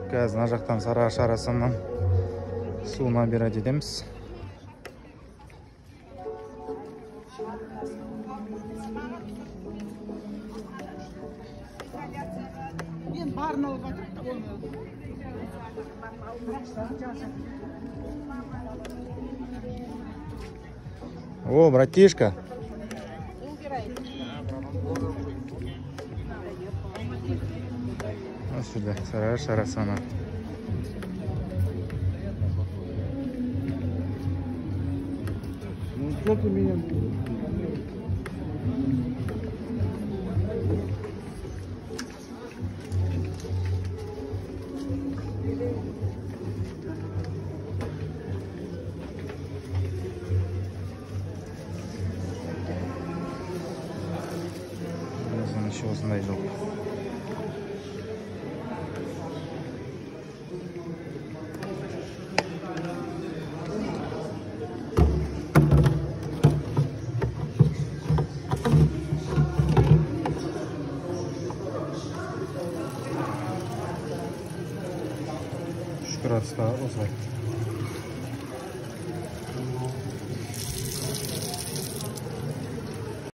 Қазір мына жақтан Сарыағаш арасынан су набирать етеміз. О, братишка. Вот сюда, Сарыағаш арасына. Ну что ты меня... Еще осындай жол. Шүкір атыста осылай.